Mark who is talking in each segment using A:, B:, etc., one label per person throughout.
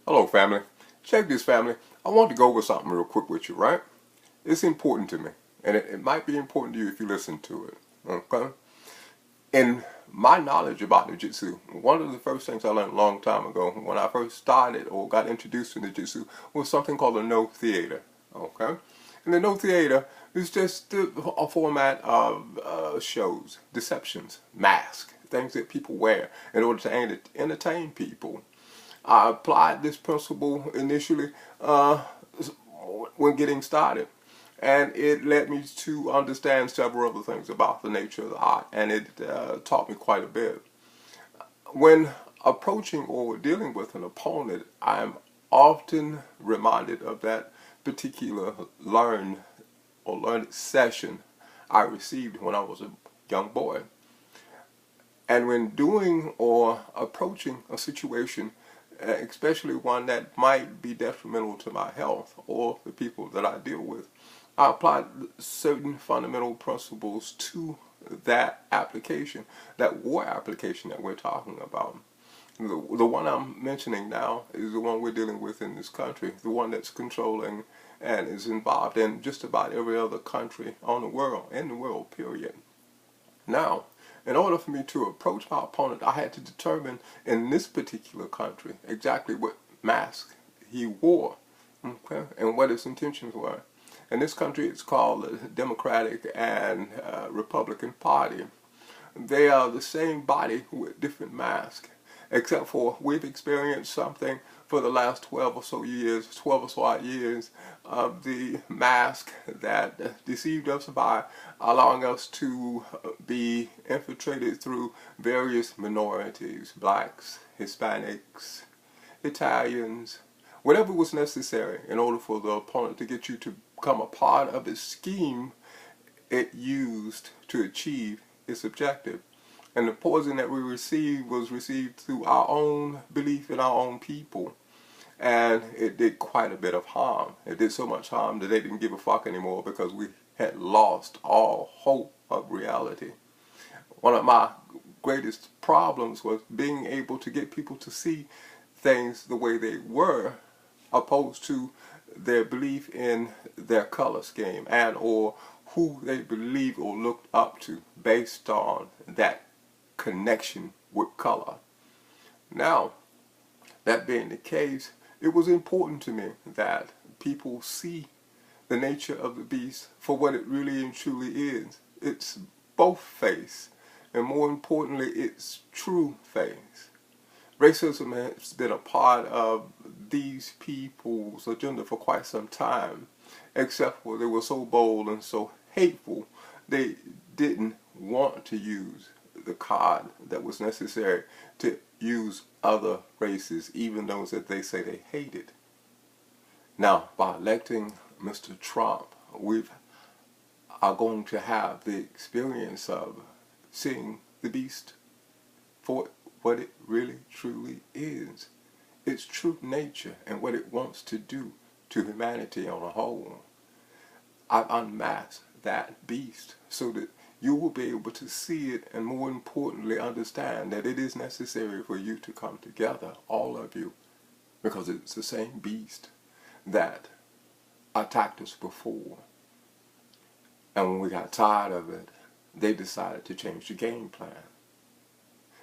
A: Hello family. Check this family. I want to go over something real quick with you, right? It's important to me. And it might be important to you if you listen to it. Okay? In my knowledge about Jiu-Jitsu, one of the first things I learned a long time ago when I first started or got introduced to Jiu-Jitsu was something called a no theater. Okay? And the no theater is just a format of shows, deceptions, masks, things that people wear in order to entertain people. I applied this principle initially when getting started, and it led me to understand several other things about the nature of the art, and it taught me quite a bit. When approaching or dealing with an opponent, I'm often reminded of that particular learned session I received when I was a young boy. And when doing or approaching a situation, especially one that might be detrimental to my health or the people that I deal with, I applied certain fundamental principles to that application, that war application that we're talking about. The one I'm mentioning now is the one we're dealing with in this country, the one that's controlling and is involved in just about every other country on the world, in the world, period. Now, in order for me to approach my opponent, I had to determine in this particular country exactly what mask he wore, okay, and what his intentions were. In this country, it's called the Democratic and Republican Party. They are the same body with different masks, except for we've experienced something for the last 12 or so years, 12 or so odd years of the mask that deceived us by allowing us to be infiltrated through various minorities, blacks, Hispanics, Italians, whatever was necessary in order for the opponent to get you to become a part of his scheme it used to achieve its objective. And the poison that we received was received through our own belief in our own people. And it did quite a bit of harm. It did so much harm that they didn't give a fuck anymore because we had lost all hope of reality. One of my greatest problems was being able to get people to see things the way they were, opposed to their belief in their color scheme and or who they believe or looked up to based on that connection with color. Now, that being the case, it was important to me that people see the nature of the beast for what it really and truly is. It's both face, and more importantly, it's true face. Racism has been a part of these people's agenda for quite some time, except for they were so bold and so hateful, they didn't want to use the card that was necessary to use other races, even those that they say they hated. Now, by electing Mr. Trump, we are going to have the experience of seeing the beast for what it really truly is. Its true nature and what it wants to do to humanity on a whole. I've unmasked that beast so that you will be able to see it and more importantly understand that it is necessary for you to come together, all of you, because it's the same beast that attacked us before. And when we got tired of it, they decided to change the game plan.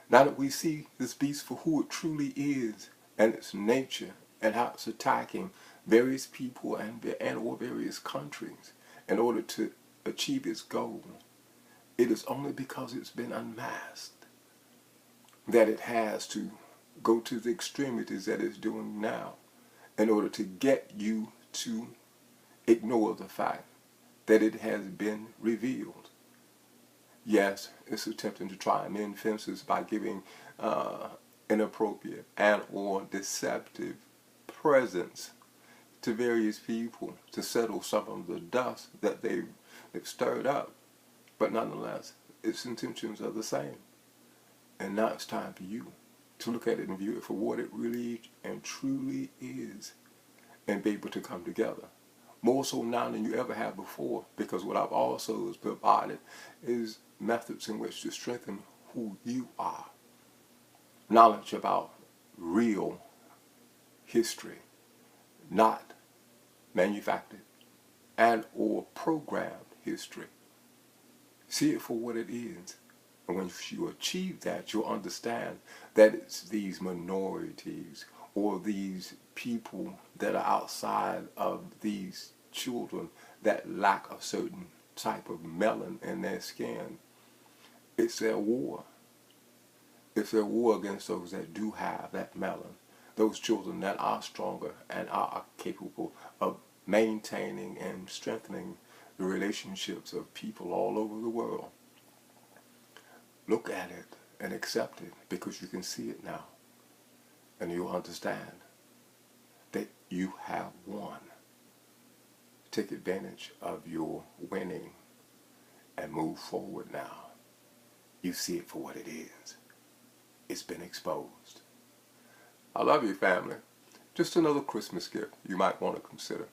A: Now that we see this beast for who it truly is and its nature and how it's attacking various people and or various countries in order to achieve its goal, it is only because it's been unmasked that it has to go to the extremities that it's doing now in order to get you to ignore the fact that it has been revealed. Yes, it's attempting to try and mend fences by giving inappropriate and or deceptive presence to various people to settle some of the dust that they've stirred up. But nonetheless, its intentions are the same. And now it's time for you to look at it and view it for what it really and truly is and be able to come together. More so now than you ever have before, because what I've also provided is methods in which to strengthen who you are. Knowledge about real history, not manufactured and or programmed history. See it for what it is. And when you achieve that, you'll understand that it's these minorities or these people that are outside of these children that lack a certain type of melanin in their skin. It's their war. It's their war against those that do have that melanin. Those children that are stronger and are capable of maintaining and strengthening the relationships of people all over the world. Look at it and accept it because you can see it now. And you'll understand that you have won. Take advantage of your winning and move forward now. You see it for what it is. It's been exposed. I love you, family. Just another Christmas gift you might want to consider.